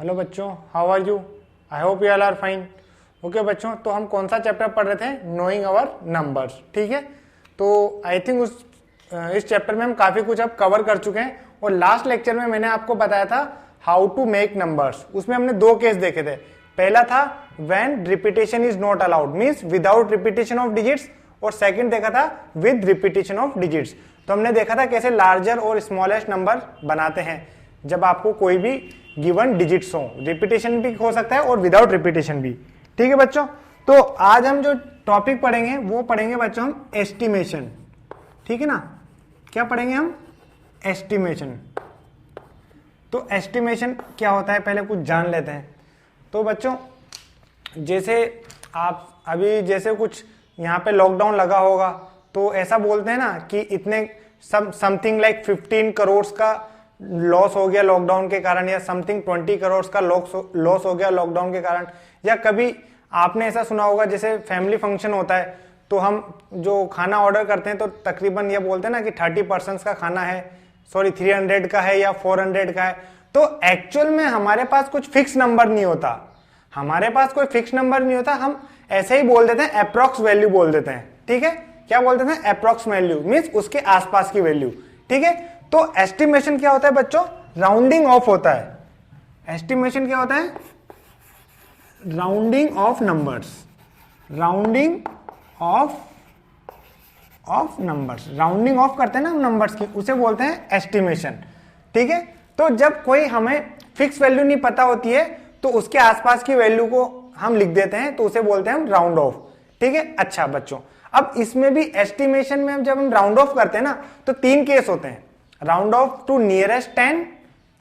Hello बच्चों, how are you? I hope you all are fine. Okay बच्चों, तो हम कौन सा चैप्टर पढ़ रहे थे? Knowing our numbers. ठीक है, तो आई थिंक इस चैप्टर में हम काफी कुछ अब कवर कर चुके हैं। और लास्ट लेक्चर में मैंने आपको बताया था हाउ टू मेक नंबर्स। उसमें हमने दो केस देखे थे। पहला था when repetition is not allowed, means without repetition of digits, और सेकंड देखा था विद रिपीटेशन ऑफ डिजिट्स। तो हमने देखा था कैसे लार्जर और स्मॉलेस्ट नंबर बनाते हैं जब आपको कोई भी गिवन डिजिट्स हो। रिपीटेशन भी हो सकता है और विदाउट रिपीटेशन भी। ठीक है बच्चों, तो आज हम जो टॉपिक पढ़ेंगे वो पढ़ेंगे बच्चों हम एस्टिमेशन। ठीक है ना, क्या पढ़ेंगे हम? एस्टिमेशन। तो एस्टिमेशन क्या होता है पहले कुछ जान लेते हैं। तो बच्चों जैसे आप अभी जैसे कुछ यहाँ पे लॉकडाउन लगा होगा तो ऐसा बोलते हैं ना कि इतने समथिंग लाइक 15 करोड़ का लॉस हो गया लॉकडाउन के कारण, या समथिंग 20 करोड़ का लॉस हो गया लॉकडाउन के कारण। या कभी आपने ऐसा सुना होगा जैसे फैमिली फंक्शन होता है तो हम जो खाना ऑर्डर करते हैं तो तकरीबन ये बोलते हैं ना कि 30% का खाना है, सॉरी 300 का है या 400 का है। तो एक्चुअल में हमारे पास कुछ फिक्स नंबर नहीं होता, हमारे पास कोई फिक्स नंबर नहीं होता। हम ऐसे ही बोल देते हैं, अप्रॉक्स वैल्यू बोल देते हैं। ठीक है, क्या बोल देते हैं? अप्रॉक्स वैल्यू मींस उसके आसपास की वैल्यू। ठीक है, तो एस्टिमेशन क्या होता है बच्चों? राउंडिंग ऑफ होता है। एस्टिमेशन क्या होता है? Rounding of numbers. Rounding off numbers, rounding off करते हैं ना हम नंबर्स की, उसे बोलते हैं एस्टिमेशन। ठीक है, तो जब कोई हमें फिक्स वैल्यू नहीं पता होती है तो उसके आसपास की वैल्यू को हम लिख देते हैं, तो उसे बोलते हैं हम राउंड ऑफ। ठीक है, अच्छा बच्चों, अब इसमें भी एस्टिमेशन में जब हम राउंड ऑफ करते हैं ना तो तीन केस होते हैं। राउंड ऑफ टू नियरेस्ट 10,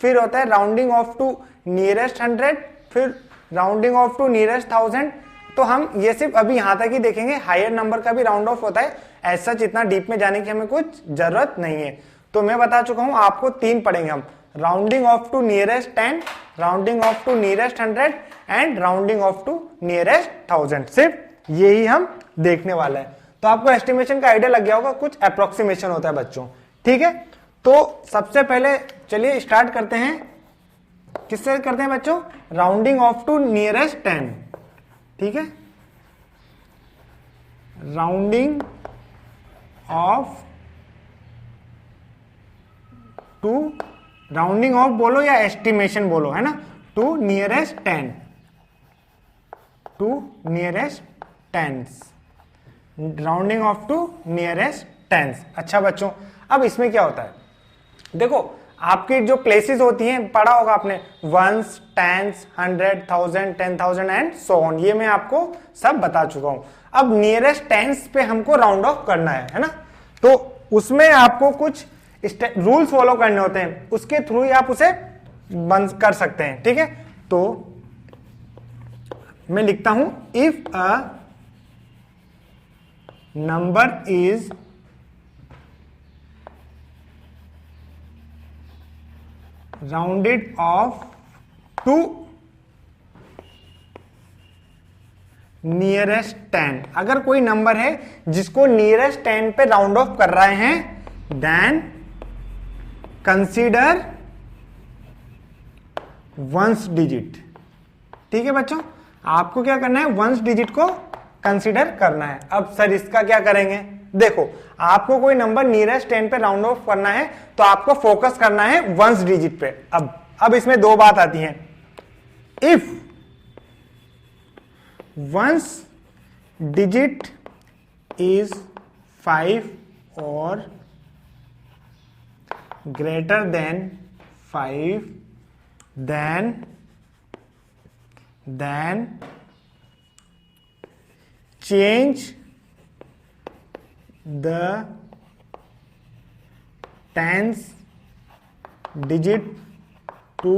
फिर होता है राउंडिंग ऑफ टू नियरेस्ट 100, फिर राउंडिंग ऑफ टू नियरेस्ट 1000। तो हम ये सिर्फ अभी यहां तक ही देखेंगे, हायर नंबर का भी राउंड ऑफ होता है। ऐसा जितना डीप में जाने की हमें कुछ जरूरत नहीं है। तो मैं बता चुका हूं आपको, तीन पढ़ेंगे हम, rounding off to nearest 10, rounding off to nearest 100 and rounding off to nearest 1000। सिर्फ यही हम देखने वाले हैं। तो आपको एस्टिमेशन का आइडिया लग गया होगा, कुछ अप्रोक्सीमेशन होता है बच्चों। ठीक है, तो सबसे पहले चलिए स्टार्ट करते हैं। किससे करते हैं बच्चों? Rounding off to nearest 10। ठीक है, rounding off to, rounding off बोलो या एस्टिमेशन बोलो, है ना, to nearest 10, to nearest tens, rounding off to nearest tens. अच्छा बच्चों, अब इसमें क्या होता है? देखो आपकी जो प्लेसेस होती हैं, पढ़ा होगा आपने, ones, tens, 100, 1000, 10,000 and so on, ये मैं आपको सब बता चुका हूं। अब नियरेस्ट टेंस पे हमको राउंड ऑफ करना है ना, तो उसमें आपको कुछ रूल्स फॉलो करने होते हैं, उसके थ्रू ही आप उसे बंद कर सकते हैं। ठीक है, तो मैं लिखता हूं, if a number is rounded off to nearest 10, अगर कोई नंबर है जिसको नियरेस्ट 10 पे राउंड ऑफ कर रहे हैं, देन कंसीडर वंस डिजिट। ठीक है बच्चों, आपको क्या करना है? वंस डिजिट को कंसीडर करना है। अब सर इसका क्या करेंगे? देखो, आपको कोई नंबर नियरेस्ट 10 पे राउंड ऑफ करना है तो आपको फोकस करना है वंस डिजिट पे। अब इसमें दो बात आती है। इफ वंस डिजिट इज 5 और greater than 5, then change the tens digit to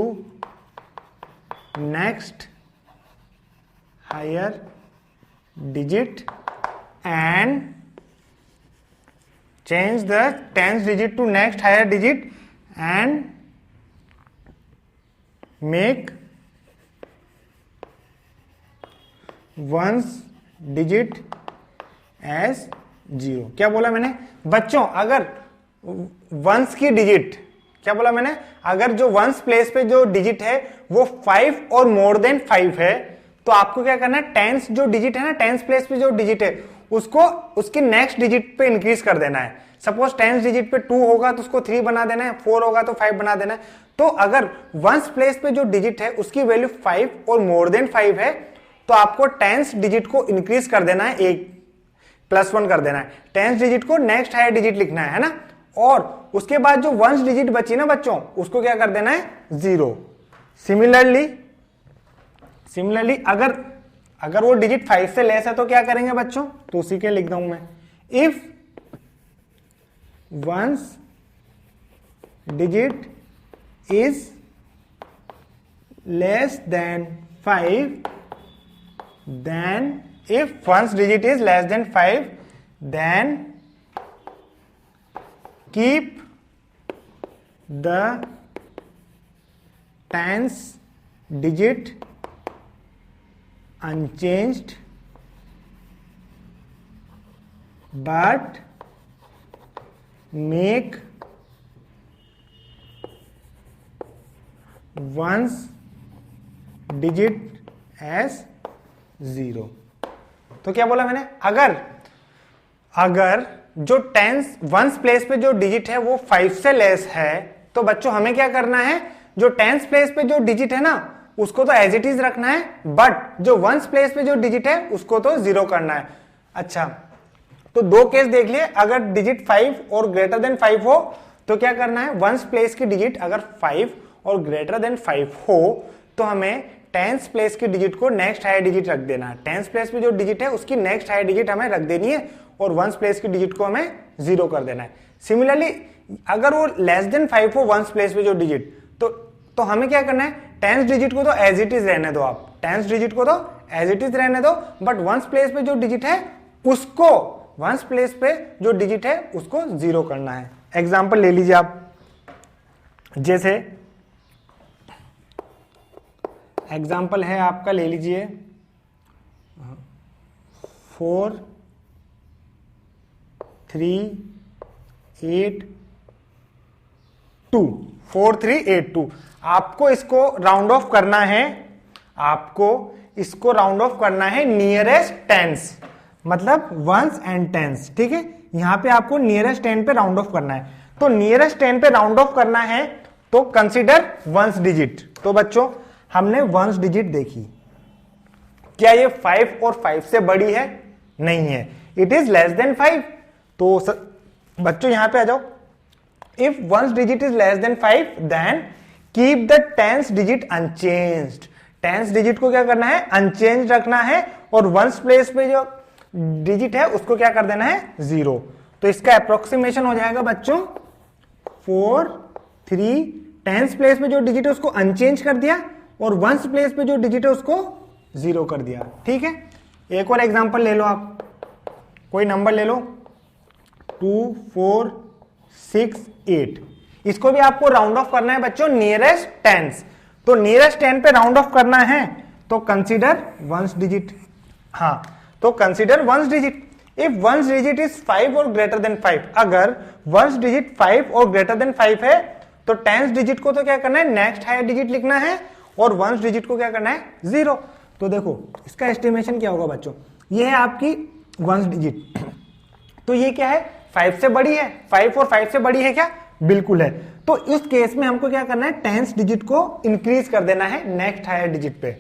next higher digit, and change the tens digit to next higher digit and make ones digit as 0। क्या बोला मैंने बच्चों? अगर वंस की डिजिट क्या बोला मैंने, अगर जो वंस प्लेस पे जो डिजिट है वो 5 और मोर देन 5 है तो आपको क्या करना है, टेंस जो डिजिट है ना, टेंस प्लेस पे जो डिजिट है उसको उसके नेक्स्ट डिजिट पे इंक्रीज कर देना है। सपोज टेंस डिजिट पे 2 होगा तो उसको 3 बना देना है, 4 होगा तो 5 बना देना है। तो अगर वंस प्लेस पे जो डिजिट है उसकी वैल्यू 5 और मोर देन 5 है तो आपको टेंस डिजिट को इंक्रीज कर देना है, एक +1 कर देना है, टेंस डिजिट को नेक्स्ट हायर डिजिट लिखना है ना, और उसके बाद जो वंस डिजिट बची ना बच्चों उसको क्या कर देना है, 0। सिमिलरली अगर वो डिजिट 5 से लेस है तो क्या करेंगे बच्चों, तो उसी के लिख दूं मैं, if ones digit is less than 5 then if one's digit is less than 5 then keep the tens digit unchanged but make one's digit as 0। तो क्या बोला मैंने, अगर जो टेंस वंस प्लेस पे जो डिजिट है वो 5 से लेस है तो बच्चों हमें क्या करना है, जो टेंस प्लेस पे जो डिजिट है ना उसको तो एज इट इज रखना है, बट जो वंस प्लेस पे जो डिजिट है उसको तो 0 करना है। अच्छा, तो दो केस देख लिए, अगर डिजिट 5 और ग्रेटर देन 5 हो तो क्या करना है, वंस प्लेस की डिजिट अगर 5 और ग्रेटर देन 5 हो तो हमें टेंस प्लेस की डिजिट को नेक्स्ट हायर डिजिट रख देना है, टेंस प्लेस पे जो डिजिट है उसकी नेक्स्ट हायर डिजिट हमें रख देनी है और वंस प्लेस की डिजिट को हमें 0 कर देना है। सिमिलरली अगर वो लेस देन 5 हो वंस प्लेस पे जो डिजिट, तो हमें क्या करना है, टेंस डिजिट को तो एज इट इज रहने दो, आप टेंस डिजिट को तो एज इट इज रहने दो, बट वंस प्लेस पे जो डिजिट है उसको, वंस प्लेस पे जो डिजिट है उसको 0 करना है। एग्जांपल ले लीजिए आप, जैसे एग्जाम्पल है आपका, ले लीजिए 4 3 8 2, 4 3 8 2। आपको इसको राउंड ऑफ करना है, आपको इसको राउंड ऑफ करना है नियरेस्ट टेंस, मतलब वंस एंड टेंस, ठीक है। यहां पे आपको नियरेस्ट 10 पे राउंड ऑफ करना है, तो नियरेस्ट 10 पे राउंड ऑफ करना है तो कंसीडर वंस डिजिट। तो बच्चों हमने वंस डिजिट देखी, क्या ये 5 और 5 से बड़ी है, नहीं है, इट इज लेस देन 5। तो बच्चों यहां पे आ जाओ, if ones digit is less than 5 then keep the tens digit unchanged. Tens digit को क्या करना है, अनचेंज रखना है, और वंस प्लेस पे जो डिजिट है उसको क्या कर देना है, 0। तो इसका अप्रोक्सीमेशन हो जाएगा बच्चों 4 3, टेंस प्लेस पे जो डिजिट है उसको अनचेंज कर दिया और वंस प्लेस पे जो डिजिट है उसको 0 कर दिया, ठीक है। एक और एग्जांपल ले लो आप, कोई नंबर ले लो 2 4 6 8, इसको भी आपको राउंड ऑफ करना है बच्चों नियरेस्ट टेंस। तो नियरेस्ट 10 पे राउंड ऑफ करना है तो कंसीडर वंस डिजिट, हाँ तो consider ones digit. If ones digit is 5 और ग्रेटर देन 5, अगर वंस डिजिट 5 और ग्रेटर देन 5 है तो टेंस डिजिट को तो क्या करना है, नेक्स्ट हायर डिजिट लिखना है, और वंस डिजिट को क्या करना है, 0। तो देखो इसका एस्टिमेशन क्या होगा बच्चों, ये है आपकी वंस डिजिट, तो ये क्या है, 5 से बड़ी है, 5 और 5 से बड़ी है क्या, बिल्कुल है। तो इस केस में हमको क्या करना है, टेंस डिजिट को इंक्रीज कर देना है नेक्स्ट हायर डिजिट पे।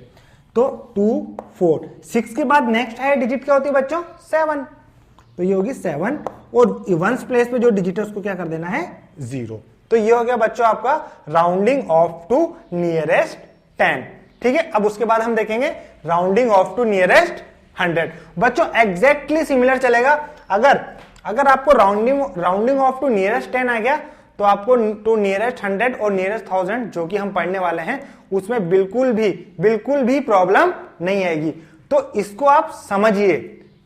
तो 2 4 6 के बाद नेक्स्ट हायर डिजिट क्या होती है बच्चों, 7, तो ये होगी 7, और वंस प्लेस पे जो डिजिट है उसको क्या कर देना है, 0। तो ये हो गया बच्चों आपका राउंडिंग ऑफ टू नियरेस्ट 10, ठीक है। अब उसके बाद हम देखेंगे राउंडिंग ऑफ टू नियरेस्ट 100। बच्चों एग्जैक्टली सिमिलर चलेगा, अगर आपको राउंडिंग ऑफ टू नियरेस्ट 10 आ गया तो आपको टू नियरेस्ट 100 और नियरेस्ट 1000 जो कि हम पढ़ने वाले हैं उसमें बिल्कुल भी प्रॉब्लम नहीं आएगी। तो इसको आप समझिए,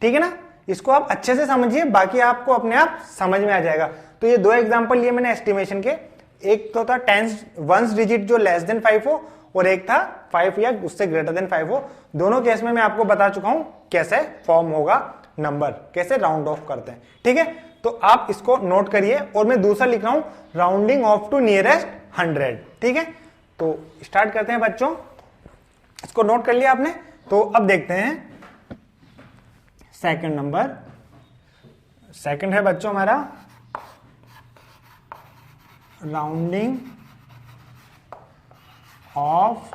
ठीक है ना, इसको आप अच्छे से समझिए, बाकी आपको अपने आप समझ में आ जाएगा। तो ये दो एग्जांपल लिए मैंने एस्टिमेशन के, एक तो था टेंस वंस डिजिट जो लेस देन 5 हो, और एक था 5 या उससे ग्रेटर देन 5 हो। दोनों केस में मैं आपको बता चुका हूं कैसे फॉर्म होगा नंबर, कैसे राउंड ऑफ करते हैं, ठीक है। तो आप इसको नोट करिए, और मैं दूसरा लिख रहा हूं राउंडिंग ऑफ टू नियरेस्ट 100। ठीक है, तो स्टार्ट करते हैं बच्चों, इसको नोट कर लिया आपने। तो अब देखते हैं सेकंड नंबर। सेकंड है बच्चों हमारा rounding off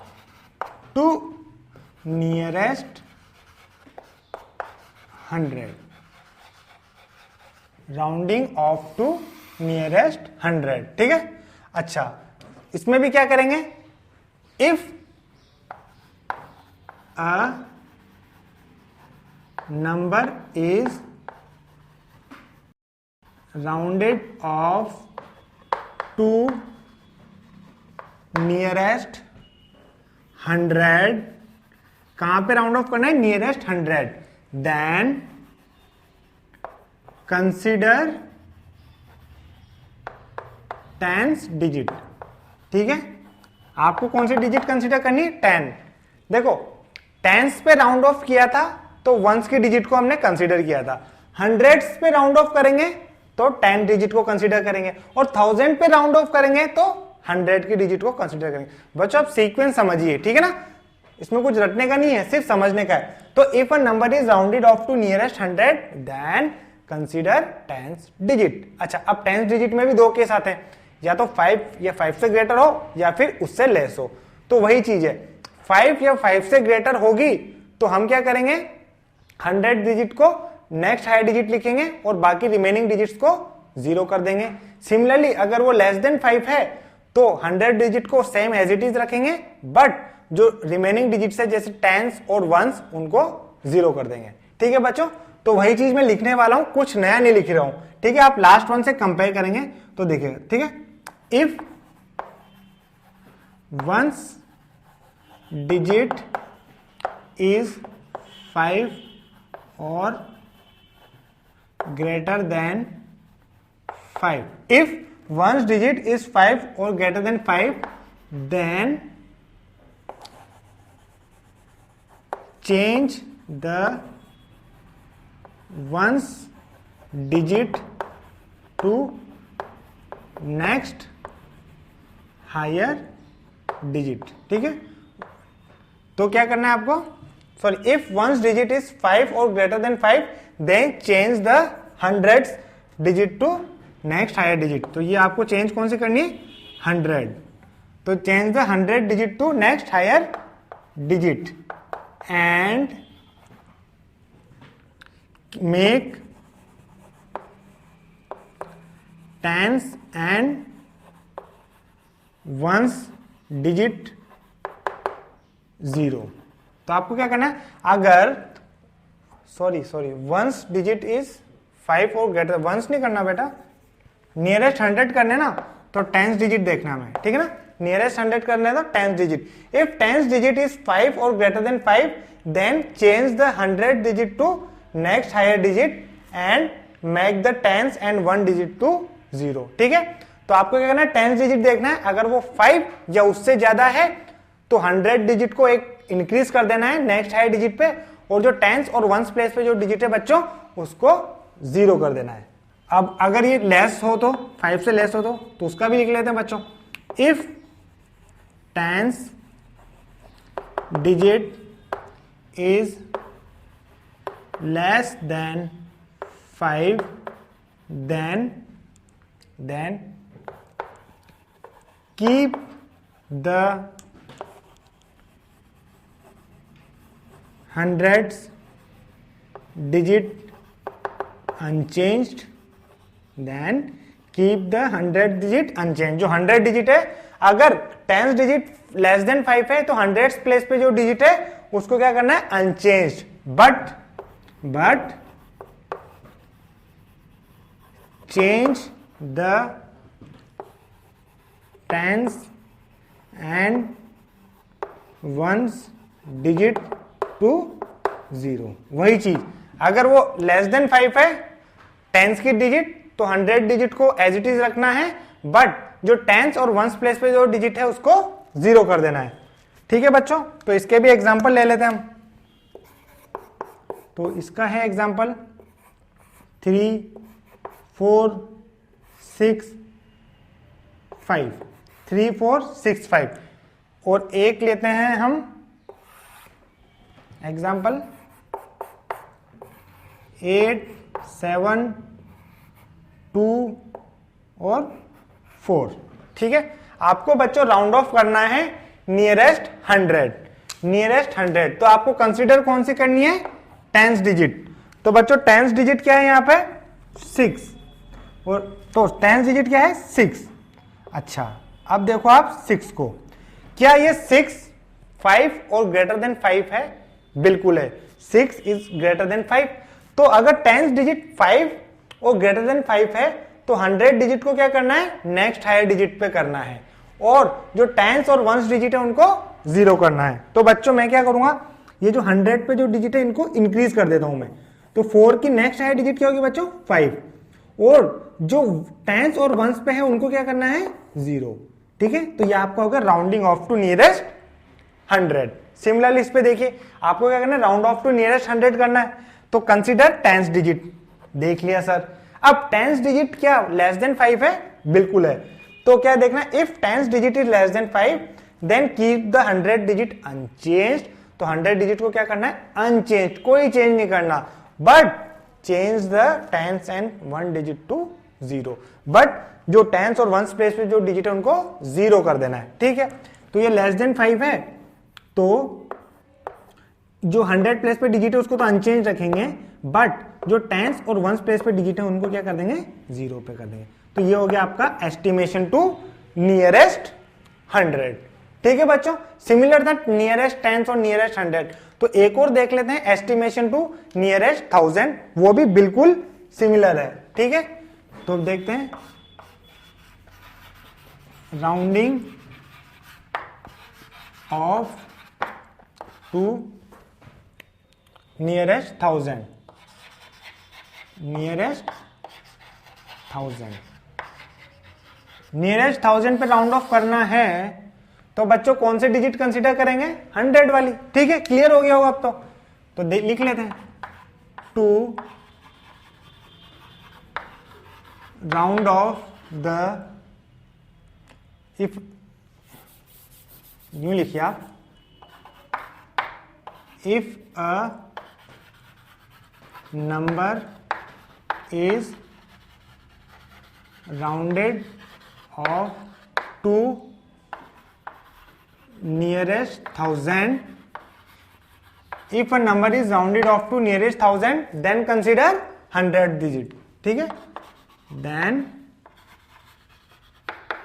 to nearest 100। Rounding off to nearest 100। ठीक है, अच्छा इसमें भी क्या करेंगे, if a number is rounded off to nearest 100, कहां पे राउंड ऑफ करना है, nearest 100, then consider tens digit. ठीक है, आपको कौन सी डिजिट कंसीडर करनी है, 10। देखो टेंस पे राउंड ऑफ किया था तो वंस की डिजिट को हमने कंसीडर किया था, हंड्रेड्स पे राउंड ऑफ करेंगे तो 10 डिजिट को कंसीडर करेंगे, और 1000 पे राउंड ऑफ करेंगे तो 100 की डिजिट को कंसीडर करेंगे। बच्चों आप सीक्वेंस समझिए, ठीक है ना, इसमें कुछ रटने का नहीं है, सिर्फ समझने का है। तो if a number is rounded off to nearest 100 then consider tens digit. अच्छा, अब टेंस डिजिट में भी दो केस आते हैं, या तो 5 या 5 से ग्रेटर हो या फिर उससे लेस हो। तो वही चीज है, 5 या 5 से ग्रेटर होगी तो हम क्या करेंगे, 100 डिजिट को नेक्स्ट हायर डिजिट लिखेंगे और बाकी रिमेनिंग डिजिट्स को 0 कर देंगे। सिमिलरली अगर वो लेस देन 5 है तो 100 डिजिट को सेम एज इट इज रखेंगे, बट जो रिमेनिंग डिजिट्स है जैसे टेंस और वंस उनको 0 कर देंगे। ठीक है बच्चों, तो वही चीज मैं लिखने वाला हूं, कुछ नया नहीं लिख रहा हूं। ठीक है, आप लास्ट वन से कंपेयर करेंगे तो देखिएगा। ठीक है, इफ वंस डिजिट इज 5 और greater than 5, if one's digit is 5 or greater than 5 then change the one's digit to next higher digit। ठीक है, तो क्या करना है आपको, sorry, if one's digit is 5 or greater than 5 then change the hundreds digit to next higher digit। तो ये आपको चेंज कौन सी करनी है, 100। तो change the 100 digit to next higher digit and make tens and ones digit 0। तो आपको क्या करना है, अगर सॉरी वंस डिजिट इज 5 और ग्रेटर, वंस नहीं करना बेटा, नियरेस्ट 100 करने ना तो टेंस डिजिट देखना हमें। ठीक है ना, नियरेस्ट 100 करने तो tens digit. If tens digit is 5 और greater than 5 then change the 100 digit to next higher digit and make the tens and 1 digit to 0। ठीक है, तो आपको क्या करना है, टेंस डिजिट देखना है, अगर वो 5 या उससे ज्यादा है तो 100 डिजिट को एक इंक्रीज कर देना है नेक्स्ट हायर डिजिट पे, और जो टेंस और वंस प्लेस पे जो डिजिट है बच्चों उसको 0 कर देना है। अब अगर ये लेस हो तो 5 से लेस हो तो उसका भी लिख लेते हैं बच्चों, if tens digit is less than 5 then keep the hundreds digit unchanged then keep the 100 digit unchanged। जो 100 डिजिट है, अगर टेंस डिजिट लेस देन 5 है तो 100 प्लेस पे जो डिजिट है उसको क्या करना है, unchanged, but change the tens and ones digit to 0। वही चीज, अगर वो लेस देन 5 है टेंस की डिजिट तो 100 डिजिट को एज इट इज रखना है, बट जो टेंस और वंस प्लेस पे जो डिजिट है उसको 0 कर देना है। ठीक है बच्चों, तो इसके भी एग्जांपल ले लेते हैं हम। तो इसका है एग्जांपल 3, 4, 6, 5। 3465 और एक लेते हैं हम एग्जाम्पल 8 7 2 और 4। ठीक है, आपको बच्चों राउंड ऑफ करना है नियरेस्ट 100 तो आपको कंसीडर कौन सी करनी है, टेंस डिजिट। तो बच्चों टेंस डिजिट क्या है यहाँ पे 6 और तो टेंस डिजिट क्या है 6। अच्छा अब देखो आप 6 को, क्या ये 6 5 और ग्रेटर देन 5 है, बिल्कुल है, 6 इज ग्रेटर देन 5। तो अगर टेंस डिजिट 5 और ग्रेटर देन 5 है तो 100 डिजिट को क्या करना है, नेक्स्ट हायर डिजिट पे करना है, और जो टेंस और वंस डिजिट है उनको 0 करना है। तो बच्चों मैं क्या करूंगा, ये जो 100 पे जो डिजिट है इनको इंक्रीज कर देता हूं मैं। तो 4 की नेक्स्ट हायर डिजिट क्या होगी बच्चों 5, और जो टेंस और वंस पे है उनको क्या करना है 0। ठीक है, तो ये आपका होगा rounding off to nearest 100। Similarly इस पे देखिए आपको क्या करना है, राउंड ऑफ टू नियरेस्ट 100 करना है। तो कंसीडर टेंस डिजिट, देख लिया सर। अब टेंस डिजिट क्या लेस देन 5 है, बिल्कुल है। तो क्या देखना, if tens digit is less than 5 then keep the 100 digit unchanged. तो 100 डिजिट को क्या करना है, अनचेंज, कोई चेंज नहीं करना, but change the tens and 1 digit to 0। But जो टेंस और वंस प्लेस पे जो डिजिट है उनको 0 कर देना है। ठीक है, तो ये लेस देन 5 है तो जो 100 प्लेस पे डिजिट है उसको तो अनचेंज रखेंगे, बट जो टेंस और वंस प्लेस पे डिजिट है उनको क्या कर देंगे 0 पे कर देंगे। तो ये हो गया आपका एस्टिमेशन टू नियरेस्ट 100। ठीक है बच्चों, सिमिलर था नियरेस्ट टेंस और नियरेस्ट 100। तो एक और देख लेते हैं एस्टिमेशन टू नियरेस्ट 1000, वो भी बिल्कुल सिमिलर है। ठीक है, तो देखते हैं rounding off to nearest 1000, nearest 1000 पे राउंड ऑफ करना है तो बच्चों कौन से डिजिट कंसीडर करेंगे, 100 वाली। ठीक है, क्लियर हो गया होगा अब तो लिख लेते हैं to round off the, if यूं लिखिए आप, if a number is rounded off to nearest 1000, if a number is rounded off to nearest 1000 then consider 100 digit. ठीक है, then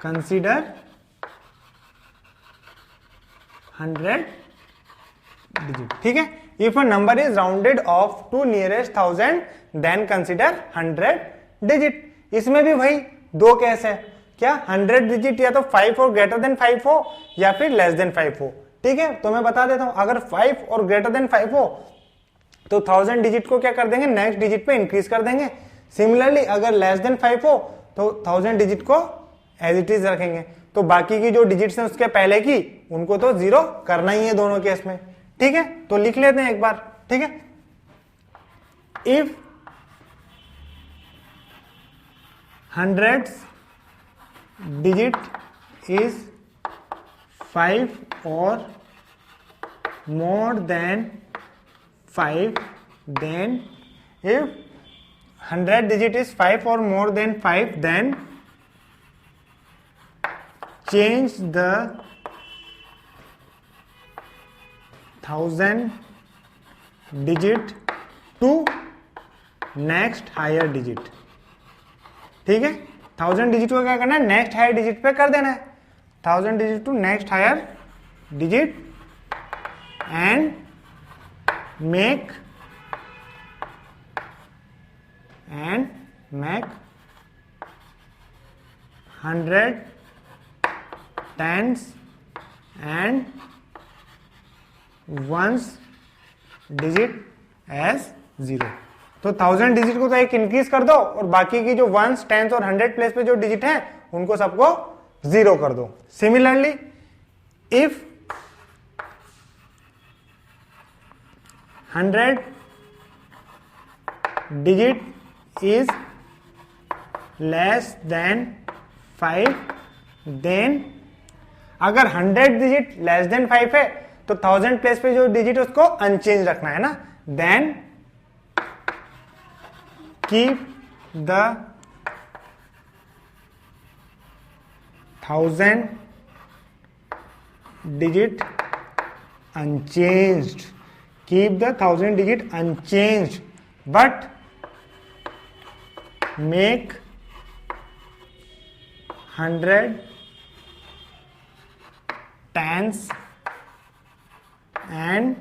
consider 100 digit. ठीक है, if a number is rounded off to nearest 1000 then consider 100 digit. इसमें भी भाई दो case है, क्या 100 डिजिट या तो 5 और ग्रेटर देन 5 हो या फिर लेस देन 5 हो। ठीक है, तो मैं बता देता हूं, अगर 5 और ग्रेटर देन 5 हो तो 1000 डिजिट को क्या कर देंगे, नेक्स्ट डिजिट पे इंक्रीज कर देंगे। सिमिलरली अगर लेस देन 5 हो तो 1000 डिजिट को एज इट इज रखेंगे। तो बाकी की जो डिजिट्स हैं उसके पहले की उनको तो 0 करना ही है दोनों केस में। ठीक है, तो लिख लेते हैं एक बार। ठीक है, if 100 digit is 5 or more than 5, then if 100 digit is 5 or more than 5 then change the 1000 digit to next higher digit। ठीक है, 1000 डिजिट को क्या करना है, नेक्स्ट हायर डिजिट पे कर देना है, 1000 digit to next higher digit and make 100 tens and ones digit as 0। तो 1000 डिजिट को तो एक इंक्रीज कर दो और बाकी की जो वंस टेंस और 100 प्लेस पे जो डिजिट है उनको सबको 0 कर दो। Similarly if 100 digit is less than 5 then अगर 100 डिजिट लेस देन 5 है तो 1000 प्लेस पे जो डिजिट उसको अनचेंज रखना है ना, then keep the 1000 digit unchanged, keep the 1000 digit unchanged, but make 100 tens and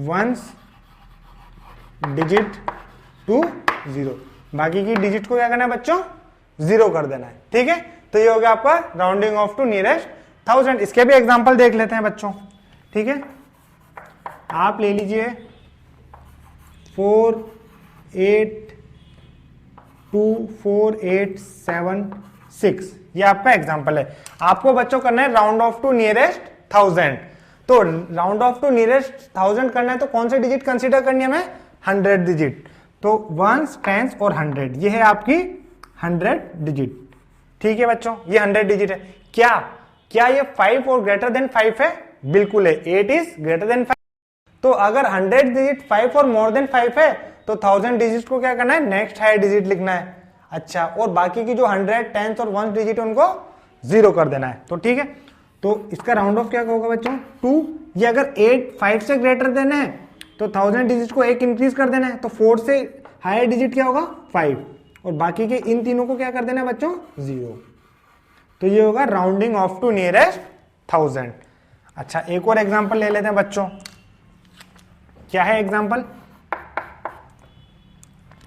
ones digit to 0। बाकी की डिजिट को क्या करना है बच्चों, 0 कर देना है। ठीक है, तो ये हो गया आपका राउंडिंग ऑफ टू नियरेस्ट 1000। इसके भी एग्जांपल देख लेते हैं बच्चों। ठीक है, आप ले लीजिए 4824876, ये आपका एग्जांपल है। आपको बच्चों करना है राउंड ऑफ टू नियरेस्ट 1000। तो राउंड ऑफ टू नियरेस्ट 1000 करना है तो कौन से डिजिट कंसीडर करनी है हमें, 100 डिजिट। तो वंस, टेंस और 100, ये है आपकी 100 डिजिट। ठीक है बच्चों, ये 100 डिजिट है। क्या ये 5 और ग्रेटर देन 5 है? बिल्कुल है, 8 इज ग्रेटर देन 5। तो अगर 100 डिजिट 5 और मोर देन 5 है तो 1000 डिजिट को क्या करना है, नेक्स्ट हायर डिजिट लिखना है। अच्छा, और बाकी की जो 100, टेंस और 1 डिजिट उनको 0 कर देना है। तो ठीक है, तो इसका राउंड ऑफ क्या होगा बच्चों, 2। ये अगर 8 5 से ग्रेटर देन है तो 1000 डिजिट को 1 इंक्रीज कर देना है। तो 4 से हायर डिजिट क्या होगा, 5, और बाकी के इन तीनों को क्या कर देना है बच्चों, 0। तो ये होगा राउंडिंग ऑफ टू नियरेस्ट 1000। अच्छा, एक और एग्जांपल ले लेते हैं बच्चों। क्या है एग्जांपल,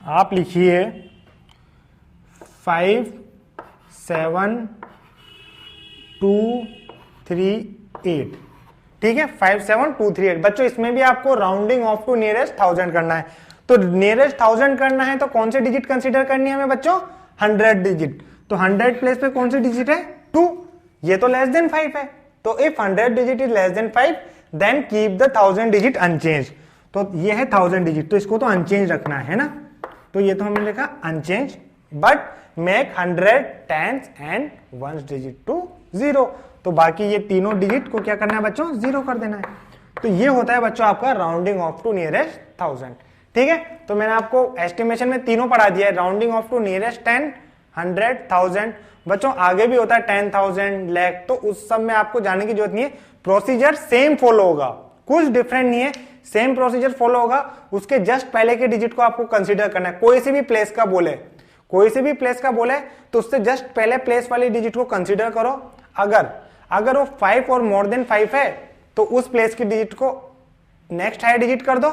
आप लिखिए 57238। ठीक है, 57238 बच्चों। इसमें भी आपको राउंडिंग ऑफ टू नियरेस्ट 1000 करना है। तो नियरेस्ट 1000 करना है तो कौन से डिजिट कंसीडर करनी है हमें बच्चों, 100 डिजिट। तो 100 प्लेस पे कौन सी डिजिट है, 2। ये तो लेस देन 5 है। तो if 100 digit is less than 5 then keep the 1000 digit unchange. तो ये है 1000 डिजिट, तो इसको तो अनचेंज रखना है ना। तो ये तो हमने लिखा unchange, but make 100 tens and 1 digit to 0। तो बाकी ये तीनों डिजिट को क्या करना है बच्चों, 0 कर देना है। तो ये होता है बच्चों आपका राउंडिंग ऑफ टू नियरेस्ट 1000। ठीक है, तो मैंने आपको एस्टिमेशन में तीनों पढ़ा दिया है, राउंडिंग ऑफ टू नियरेस्ट 10, 100, 1000। बच्चों आगे भी होता है 10,000, लाख, तो उस सब में आपको जाने की जरूरत नहीं है। प्रोसीजर सेम फॉलो होगा, कुछ डिफरेंट नहीं है, सेम प्रोसीजर फॉलो होगा। उसके जस्ट पहले के डिजिट को आपको कंसीडर करना है। कोई से भी प्लेस का बोले तो उससे जस्ट पहले प्लेस वाली डिजिट को कंसीडर करो। अगर वो 5 और मोर देन 5 है तो उस प्लेस की डिजिट को नेक्स्ट हायर डिजिट कर दो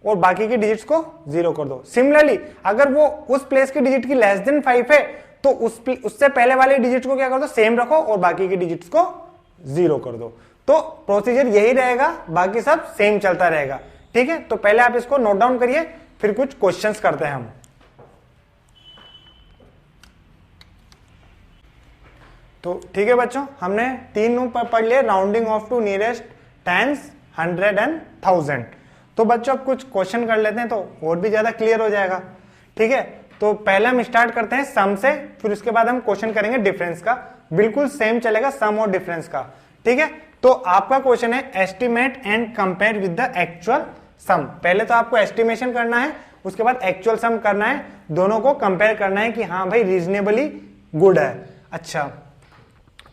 और बाकी की डिजिट्स को 0 कर दो। सिमिलरली अगर वो उस प्लेस की डिजिट की लेस देन 5 है तो उससे पहले वाले डिजिट को क्या कर दो, सेम रखो और बाकी की डिजिट्स को 0 कर दो। तो प्रोसीजर यही रहेगा, बाकी सब सेम चलता रहेगा। ठीक है, तो पहले आप इसको नोट डाउन करिए, फिर कुछ क्वेश्चंस करते हैं हम। तो ठीक है बच्चों, हमने तीनों पढ़ लिए, rounding off to nearest tens, 100 and 1000। तो बच्चों अब कुछ क्वेश्चन कर लेते हैं तो और भी ज्यादा क्लियर हो जाएगा। ठीक है, तो पहले हम स्टार्ट करते हैं सम से, फिर उसके बाद हम क्वेश्चन करेंगे डिफरेंस का। बिल्कुल सेम चलेगा सम और डिफरेंस का। ठीक है, तो आपका क्वेश्चन है estimate and compare with the actual sum. पहले तो आपको एस्टिमेशन करना है, उसके बाद एक्चुअल सम करना है, दोनों को कंपेयर करना है कि हाँ भाई रीजनेबली गुड है। अच्छा,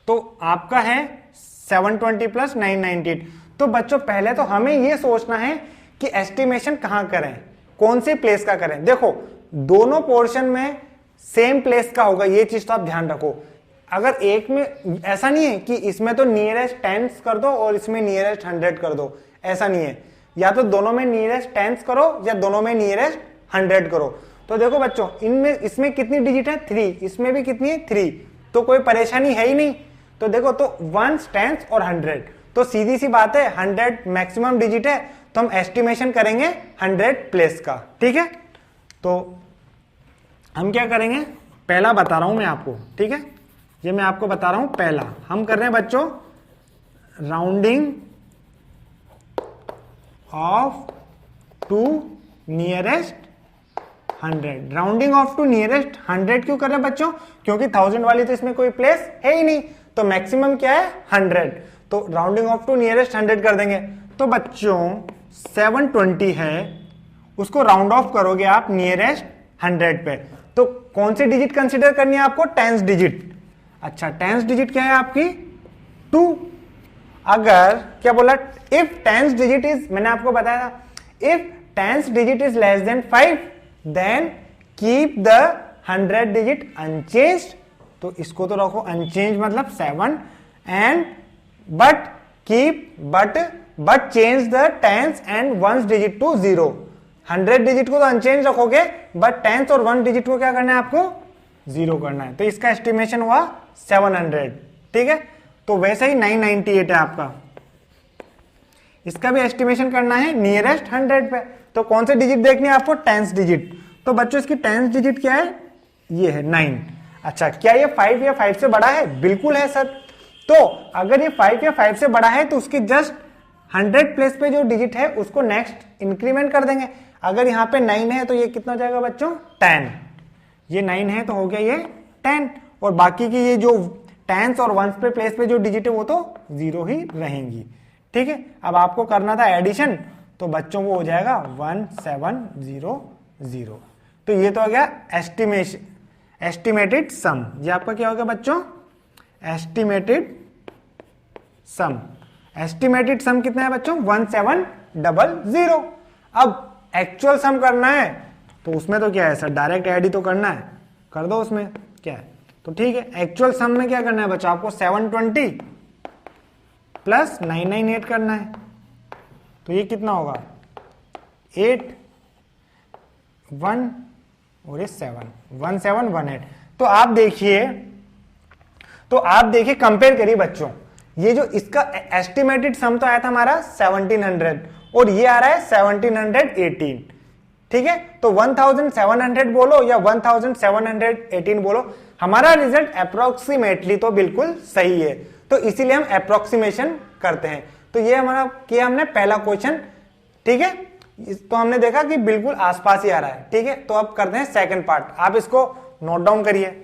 तो आपका है 720 प्लस 998। तो बच्चों पहले तो हमें यह सोचना है कि एस्टिमेशन कहां करें, कौन सी प्लेस का करें। देखो दोनों पोर्शन में सेम प्लेस का होगा, ये चीज तो आप ध्यान रखो। अगर एक में ऐसा नहीं है कि इसमें तो नियरेस्ट टेंस कर दो और इसमें नियरेस्ट 100 कर दो, ऐसा नहीं है। या तो दोनों में नियरेस्ट टेंस करो या दोनों में नियरेस्ट 100 करो। तो देखो बच्चों, इसमें कितनी डिजिट है, 3, इसमें भी कितनी है, 3, तो कोई परेशानी है ही नहीं। तो देखो, तो 1, टेंस और 100, तो सीधी सी बात है 100 मैक्सिमम डिजिट है, तो हम एस्टिमेशन करेंगे 100 प्लेस का। ठीक है, तो हम क्या करेंगे, पहला बता रहा हूं मैं आपको। ठीक है, ये मैं आपको बता रहा हूं पहला। हम कर रहे हैं बच्चों rounding off to nearest 100। Rounding off to nearest 100 क्यों कर रहे हैं बच्चों, क्योंकि 1000 वाली तो इसमें कोई प्लेस है ही नहीं। तो मैक्सिमम क्या है 100, तो राउंडिंग ऑफ टू नियरेस्ट 100 कर देंगे। तो बच्चों 720 है, उसको राउंड ऑफ करोगे आप नियरेस्ट 100 पे, तो कौन सी डिजिट कंसीडर करनी है आपको? Tense digit. अच्छा, टेंस डिजिट क्या है आपकी? 2। अगर क्या बोला? इफ टेंस डिजिट इज, मैंने आपको बताया था, if tens digit is less than 5 then keep the 100 digit unchanged. तो इसको तो रखो अनचेंज मतलब 7 and but change the tens and ones digit to 0। 100 digit को तो अनचेंज रखोगे, बट टेंस और 1 डिजिट को क्या करना है आपको? 0 करना है। तो इसका एस्टिमेशन हुआ 700, ठीक है। तो वैसे ही 998 है आपका, इसका भी एस्टिमेशन करना है नियरेस्ट 100 पे। तो कौन से डिजिट देखनी है आपको? Tens digit. तो बच्चों इसकी टेंस डिजिट क्या है? ये है 9। अच्छा, क्या ये 5 या 5 से बड़ा है? बिल्कुल है सर। तो अगर ये 5 या 5 से बड़ा है तो उसकी जस्ट 100 प्लेस पे जो डिजिट है उसको नेक्स्ट इंक्रीमेंट कर देंगे। अगर यहाँ पे 9 है तो ये कितना हो जाएगा बच्चों? 10। ये 9 है तो हो गया ये 10, और बाकी की ये जो टेंस और वंस पे प्लेस पे जो डिजिट है वो तो 0 ही रहेंगी, ठीक है। अब आपको करना था एडिशन, तो बच्चों को हो जाएगा 1700। तो ये तो हो गया एस्टिमेटेड सम। ये आपका क्या हो गया बच्चों? एस्टिमेटेड सम। एस्टिमेटेड सम कितना है बच्चों? 1700। अब एक्चुअल सम करना है तो उसमें तो क्या है सर, डायरेक्ट ऐड ही तो करना है, कर दो उसमें क्या है। तो ठीक है, एक्चुअल सम में क्या करना है बच्चों? आपको 720 प्लस 998 करना है। तो ये कितना होगा? 8 1 और ये 7 1718। तो आप देखिए कंपेयर करिए बच्चों, ये जो इसका एस्टिमेटेड सम तो आया था हमारा 1700 और ये आ रहा है 1718, ठीक है। तो 1700 बोलो या 1718 बोलो, हमारा रिजल्ट अप्रोक्सीमेटली तो बिल्कुल सही है। तो इसीलिए हम अप्रोक्सीमेशन करते हैं। तो ये हमारा किया हमने पहला क्वेश्चन, ठीक है। तो हमने देखा कि बिल्कुल आसपास ही आ रहा है, ठीक है। तो अब करते हैं सेकंड पार्ट, आप इसको नोट डाउन करिए।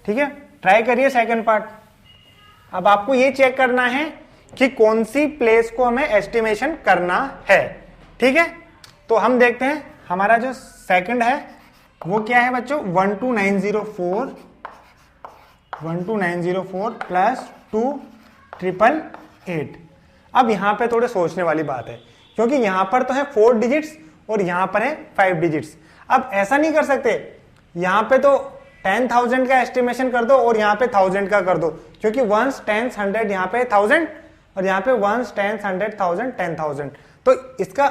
ठीक है, ट्राई करिए सेकंड पार्ट। अब आपको ये चेक करना है कि कौन सी प्लेस को हमें एस्टिमेशन करना है, ठीक है। तो हम देखते हैं हमारा जो सेकंड है वो क्या है बच्चों? 12904 प्लस 2888। अब यहां पे थोड़े सोचने वाली बात है, क्योंकि यहां पर तो है 4 डिजिट्स और यहां पर है 5 डिजिट्स। अब ऐसा नहीं कर सकते, यहां पे तो 10,000 का एस्टिमेशन कर दो और यहाँ पे 1000 का कर दो, क्योंकि 1s 10s 100 यहाँ पे 1000 और यहाँ पे 1s 10s 100 1000 10,000। तो इसका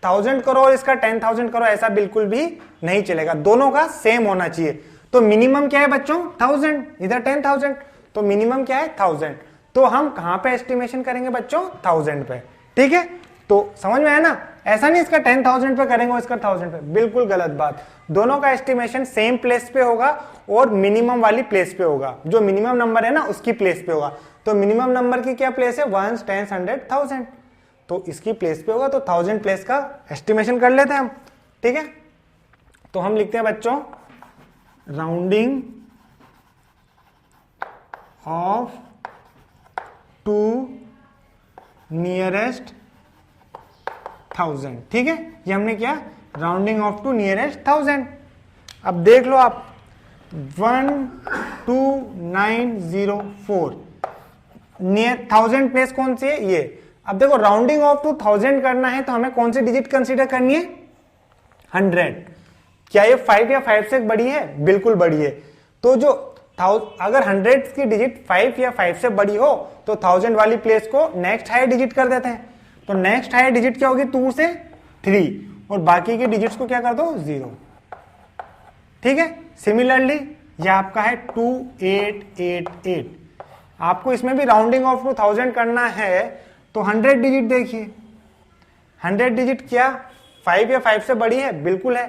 1000 करो और इसका 10,000 करो, ऐसा बिल्कुल भी नहीं चलेगा, दोनों का सेम होना चाहिए। तो मिनिमम क्या है बच्चों? 1000, इधर 10,000, तो मिनिमम क्या है? 1000। तो हम कहां पे एस्टिमेशन करेंगे बच्चों? 1000 पे, ठीक है। तो समझ में आया ना? ऐसा नहीं इसका 10,000 पे करेंगे और इसका 1000 पे, बिल्कुल गलत बात। दोनों का एस्टिमेशन सेम प्लेस पे होगा और मिनिमम वाली प्लेस पे होगा, जो मिनिमम नंबर है ना उसकी प्लेस पे होगा। तो मिनिमम नंबर की क्या प्लेस है? 1s 10s 100 1000, तो इसकी प्लेस पे होगा। तो 1000 प्लेस का एस्टिमेशन कर लेते हैं हम, ठीक है। तो हम लिखते हैं बच्चों राउंडिंग ऑफ टू नियरेस्ट 1000, ठीक है। ये हमने किया राउंडिंग ऑफ टू नियरेस्ट 1000। अब देख लो आप 12904 नियर 1000 प्लेस कौन सी है? ये। अब देखो राउंडिंग ऑफ टू 1000 करना है तो हमें कौन सी डिजिट कंसीडर करनी है? 100। क्या ये 5 या 5 से बड़ी है? बिल्कुल बड़ी है। तो जो अगर 100 की डिजिट 5 या 5 से बड़ी हो तो 1000 वाली प्लेस को नेक्स्ट हायर डिजिट कर देते हैं। तो नेक्स्ट हायर डिजिट क्या होगी? 2 से 3 और बाकी के डिजिट्स को क्या कर दो? 0, ठीक है। सिमिलरली ये आपका है 2888। आपको इसमें भी राउंडिंग ऑफ टू 1000 करना है तो 100 डिजिट देखिए, 100 डिजिट क्या 5 या 5 से बड़ी है? बिल्कुल है।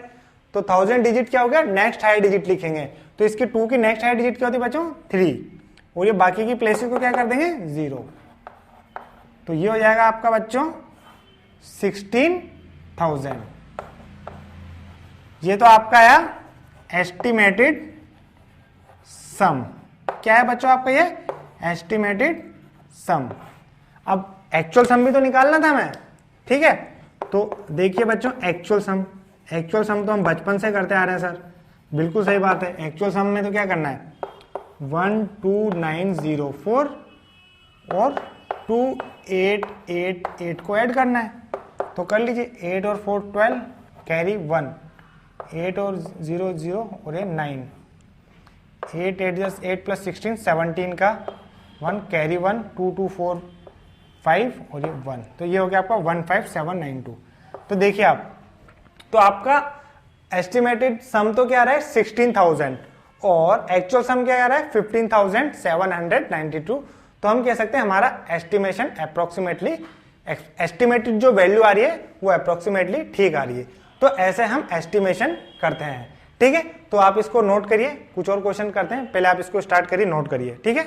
तो 1000 डिजिट क्या हो गया? नेक्स्ट हायर डिजिट लिखेंगे। तो इसके 2 की नेक्स्ट हाई डिजिट क्या होती है बच्चों 3, और ये बाकी की प्लेसेस को क्या कर देंगे 0। तो ये हो जाएगा आपका बच्चों 16,000। ये तो आपका आया एस्टिमेटेड सम। क्या है बच्चों आपका ये एस्टिमेटेड सम। अब एक्चुअल सम भी तो निकालना था हमें, ठीक है। तो देखिए बच्चों एक्चुअल सम तो हम बचपन से करते आ रहे हैं सर, बिल्कुल सही बात है। एक्चुअल सम में तो क्या करना है 12904 और 2888 को ऐड करना है। तो कर लीजिए 8 और 4 12 कैरी 1, 8 और 0 0 और ये 9, 8 8 प्लस 16 17 का 1 कैरी 1 2 2 4 5 और ये 1। तो ये हो गया आपका 15792। तो देखिए आप, तो आपका एस्टिमेटेड सम तो क्या आ रहा है 16,000 और एक्चुअल सम क्या आ रहा है 15,792। तो हम कह सकते हैं हमारा एस्टिमेशन अप्रोक्सीमेटली, एस्टिमेटेड जो वैल्यू आ रही है वो अप्रोक्सीमेटली ठीक आ रही है। तो ऐसे हम एस्टिमेशन करते हैं, ठीक है। तो आप इसको नोट करिए, कुछ और क्वेश्चन करते हैं, पहले आप इसको स्टार्ट करिए, नोट करिए, ठीक है।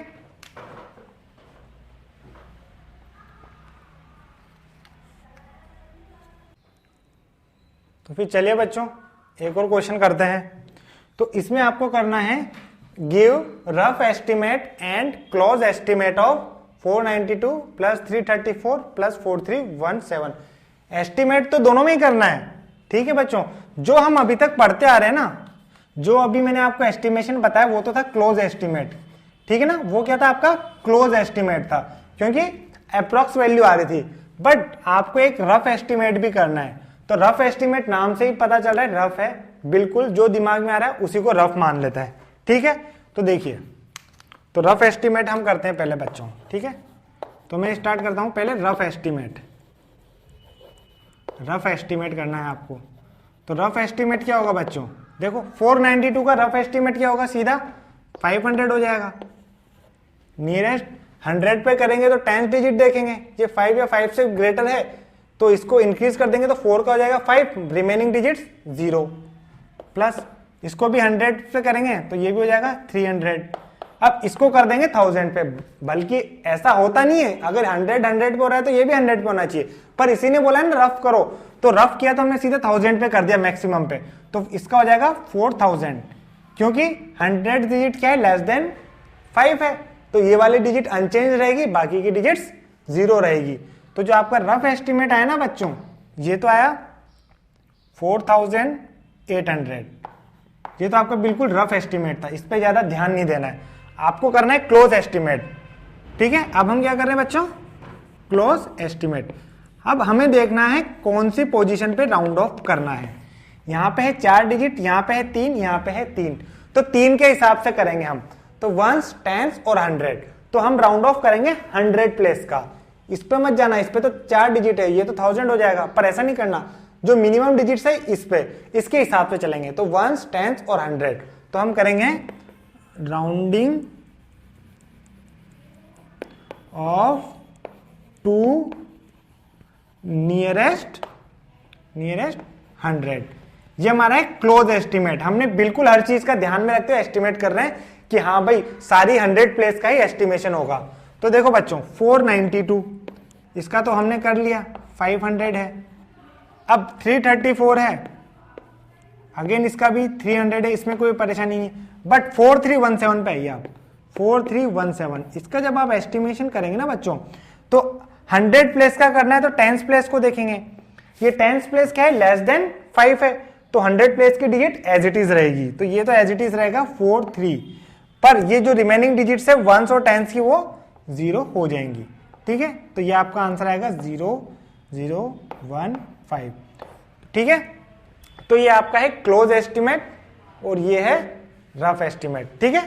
तो फिर चलिए बच्चों एक और क्वेश्चन करते हैं। तो इसमें आपको करना है give rough estimate and close estimate of 492 plus 334 plus 4317। Estimate तो दोनों में ही करना है, ठीक है बच्चों। जो हम अभी तक पढ़ते आ रहे हैं ना, जो अभी मैंने आपको एस्टिमेशन बताया वो तो था क्लोज एस्टिमेट, ठीक है ना। वो क्या था आपका क्लोज एस्टिमेट था, क्योंकि अप्रॉक्स वैल्यू आ रही थी। बट आपको एक रफ एस्टिमेट भी करना है। तो रफ एस्टिमेट नाम से ही पता चल रहा है रफ है, बिल्कुल जो दिमाग में आ रहा है उसी को रफ मान लेता है, ठीक है। तो देखिए, तो रफ एस्टिमेट हम करते हैं पहले बच्चों, ठीक है। तो मैं स्टार्ट करता हूं पहले रफ एस्टिमेट। रफ एस्टिमेट करना है आपको। तो रफ एस्टिमेट क्या होगा बच्चों, देखो 492 का रफ एस्टिमेट क्या होगा, सीधा 500 हो जाएगा। नियरेस्ट 100 पे करेंगे तो 10th डिजिट देखेंगे, ये 5 या 5 से ग्रेटर है तो इसको इंक्रीज कर देंगे तो 4 का हो जाएगा 5, रिमेनिंग डिजिट्स 0, प्लस इसको भी 100 से करेंगे तो ये भी हो जाएगा 300। अब इसको कर देंगे 1000 पे, बल्कि ऐसा होता नहीं है, अगर 100 पे हो रहा है तो ये भी 100 पे होना चाहिए, पर इसी ने बोला है ना रफ करो, तो रफ किया तो हमने सीधे 1000 पे कर दिया मैक्सिमम पे। तो इसका हो जाएगा 4000, क्योंकि 100 डिजिट क्या है लेस देन 5 है, तो ये वाली डिजिट अनचेंज रहेगी, बाकी की डिजिट्स 0 रहेगी। तो जो आपका रफ एस्टिमेट आया ना बच्चों, ये तो आया 4800। ये तो आपका बिल्कुल रफ एस्टिमेट था, इस पे ज्यादा ध्यान नहीं देना है, आपको करना है क्लोज एस्टिमेट, ठीक है। अब हम क्या कर रहे हैं बच्चों, क्लोज एस्टिमेट। अब हमें देखना है कौन सी पोजीशन पे राउंड ऑफ करना है। यहां पे है 4 डिजिट, यहां पे है 3, यहां पे है 3, तो 3 के हिसाब से करेंगे हम। तो 1s, 10s और 100, तो हम राउंड ऑफ करेंगे 100 प्लेस का। इस पे मत जाना, इस पे तो 4 डिजिट है, ये तो 1000 हो जाएगा, पर ऐसा नहीं करना, जो मिनिमम डिजिट्स है इस पे, इसके हिसाब से चलेंगे। तो 1s, 10s और 100, तो हम करेंगे राउंडिंग ऑफ टू नियरेस्ट 100। ये हमारा है क्लोज एस्टिमेट। हमने बिल्कुल हर चीज का ध्यान में रखते हुए एस्टिमेट कर रहे हैं कि हाँ भाई सारी 100 प्लेस का ही एस्टिमेशन होगा। तो देखो बच्चों 492 इसका तो हमने कर लिया, 500 है। अब 334 है, अगेन इसका भी 300 है, इसमें कोई परेशानी नहीं। बट 4317 पे आइए आप, 4317 इसका जब आप एस्टिमेशन करेंगे ना बच्चों, तो 100 प्लेस का करना है तो 10th प्लेस को देखेंगे। ये 10th प्लेस क्या है, लेस देन 5 है, तो 100 प्लेस की डिजिट एज इट इज रहेगी, तो ये तो एज इट इज रहेगा 43, पर ये जो रिमेनिंग डिजिट्स है 1s और 10s की वो 0 हो जाएंगी, ठीक है। तो ये आपका आंसर आएगा 0015, ठीक है। तो ये आपका है क्लोज एस्टिमेट और ये है रफ एस्टिमेट, ठीक है।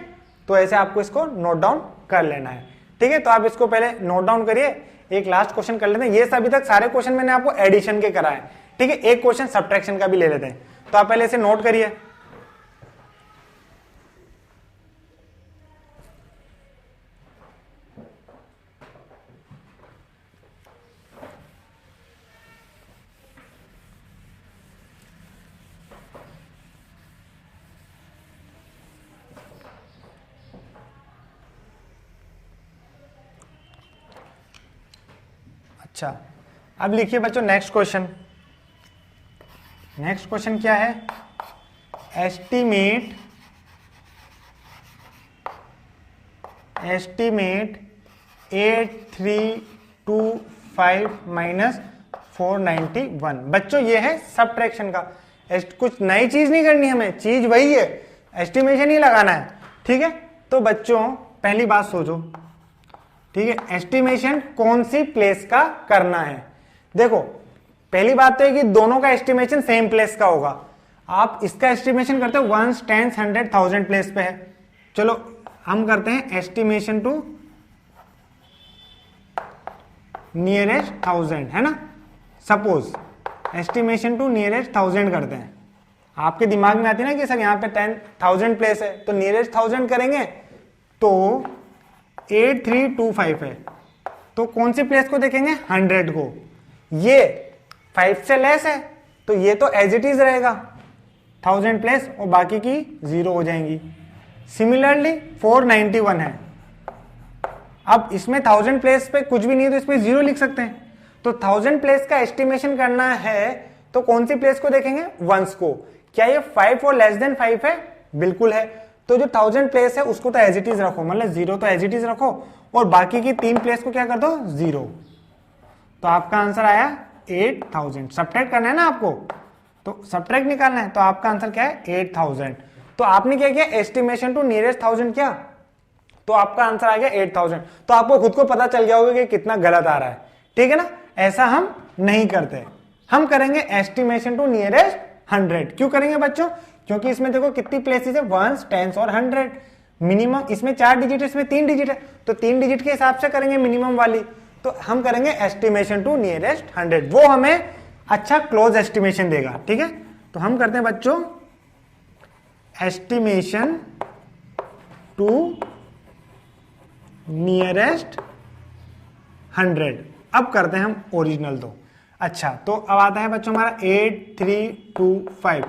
तो ऐसे आपको इसको नोट डाउन कर लेना है, ठीक है। तो आप इसको पहले नोट डाउन करिए। एक लास्ट क्वेश्चन कर लेते हैं, ये अभी तक सारे क्वेश्चन मैंने आपको एडिशन के कराए, ठीक है। एक क्वेश्चन सब्ट्रैक्शन का भी ले लेते हैं, तो आप पहले इसे नोट करिए। अच्छा, अब लिखिए बच्चों नेक्स्ट क्वेश्चन। नेक्स्ट क्वेश्चन क्या है? Estimate 8325 minus 491। बच्चों ये है सबट्रैक्शन का। कुछ नई चीज नहीं करनी, हमें चीज वही है, एस्टिमेशन ही लगाना है। ठीक है, तो बच्चों पहली बात सोचो, ठीक है, एस्टिमेशन कौन सी प्लेस का करना है। देखो पहली बात तो है कि दोनों का एस्टिमेशन सेम प्लेस का होगा। आप इसका एस्टिमेशन करते हो 1, 10, 100, 1000 प्लेस पे है। चलो हम करते हैं एस्टिमेशन टू नियरेस्ट 1000, है ना। सपोज एस्टिमेशन टू नियरेस्ट 1000 करते हैं। आपके दिमाग में आती है ना कि सर यहाँ पे 10,000 प्लेस है, तो नियरेस्ट 1000 करेंगे तो 8325 है, तो कौन सी प्लेस को देखेंगे? 100 को। ये 5 से लेस है तो ये तो एज इट इज रहेगा 1000 प्लेस, और बाकी की 0 हो जाएंगी। सिमिलरली 491 है, अब इसमें 1000 प्लेस पे कुछ भी नहीं है तो इसमें 0 लिख सकते हैं। तो 1000 प्लेस का एस्टिमेशन करना है तो कौन सी प्लेस को देखेंगे? 1s को। क्या ये 5 और लेस देन 5 है? बिल्कुल है। तो जो 1000 प्लेस है उसको तो एज इट इज रखो, मतलब 0 तो एज इट इज रखो, और बाकी की 3 प्लेस को क्या कर दो? 0। तो आपका आंसर आया 8000। सब्ट्रैक्ट करना है ना आपको, तो सब्ट्रैक्ट निकालना है, तो आपका आंसर क्या है? 8000। तो आपने क्या किया? एस्टिमेशन टू नियरेस्ट 1000 किया, तो आपका आंसर आ गया 8000। तो आपको खुद को पता चल गया होगा कि कितना गलत आ रहा है। ठीक है ना, ऐसा हम नहीं करते, हम करेंगे एस्टिमेशन टू नियरेस्ट 100। क्यों करेंगे बच्चों? क्योंकि इसमें देखो कितनी प्लेसेस है, 1s, 10s और 100। मिनिमम इसमें 4 डिजिट है, इसमें 3 डिजिट है, तो 3 डिजिट के हिसाब से करेंगे मिनिमम वाली। तो हम करेंगे एस्टिमेशन टू नियरेस्ट 100, वो हमें अच्छा क्लोज एस्टिमेशन देगा। ठीक है, तो हम करते हैं बच्चों एस्टिमेशन टू नियरेस्ट 100। अब करते हैं हम ओरिजिनल दो। अच्छा, तो अब आता है बच्चों हमारा 8325।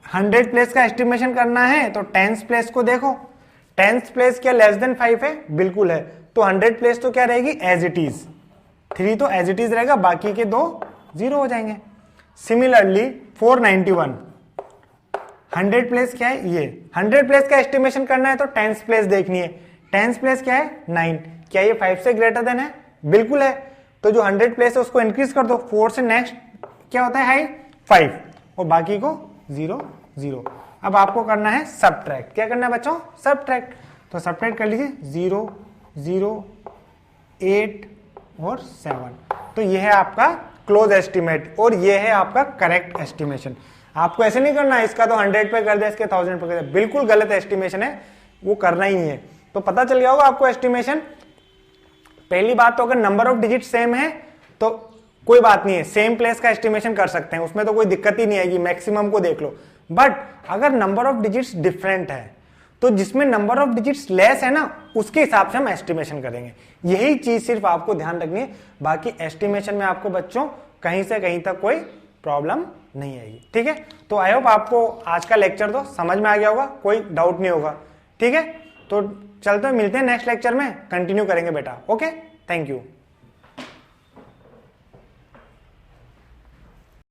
100 प्लेस का एस्टिमेशन करना है तो 10th प्लेस को देखो। 10th प्लेस क्या लेस देन 5 है? बिल्कुल है। तो 100 प्लेस तो क्या रहेगी? As it is. 3 तो एज इट इज रहेगा, बाकी के 2 0 हो जाएंगे। सिमिलरली 491, 100 प्लेस क्या है? ये 100 प्लेस का एस्टिमेशन करना है तो 10th प्लेस देखनी है। 10th प्लेस क्या है? 9। क्या ये 5 से ग्रेटर देन है? बिल्कुल है। तो जो 100 प्लेस है उसको इंक्रीज कर दो। 4 से नेक्स्ट क्या होता है? हाई 5, और बाकी को 0 0। अब आपको करना है सबट्रैक्ट। क्या करना है बच्चों? सबट्रैक्ट। तो सबट्रैक्ट कर लीजिए 0 0 8 और 7। तो ये है आपका क्लोज एस्टिमेट, और ये है आपका करेक्ट एस्टिमेशन। आपको ऐसे नहीं करना है इसका तो 100 पे कर दिया, इसके 1000 पे कर दिया, बिल्कुल गलत एस्टिमेशन है, वो करना ही नहीं है। तो पता चल गया होगा आपको एस्टिमेशन। पहली बात तो अगर नंबर ऑफ डिजिट सेम है तो कोई बात नहीं है, सेम प्लेस का एस्टिमेशन कर सकते हैं, उसमें तो कोई दिक्कत ही नहीं आएगी, मैक्सिमम को देख लो। बट अगर नंबर ऑफ डिजिट्स डिफरेंट है तो जिसमें नंबर ऑफ डिजिट्स लेस है ना, उसके हिसाब से हम एस्टिमेशन करेंगे। यही चीज सिर्फ आपको ध्यान रखनी है, बाकी एस्टिमेशन में आपको बच्चों कहीं से कहीं तक कोई प्रॉब्लम नहीं आएगी। ठीक है, तो आई होप आपको आज का लेक्चर तो समझ में आ गया होगा, कोई डाउट नहीं होगा। ठीक है, तो चलते मिलते हैं नेक्स्ट लेक्चर में, कंटिन्यू करेंगे बेटा। Okay, thank you.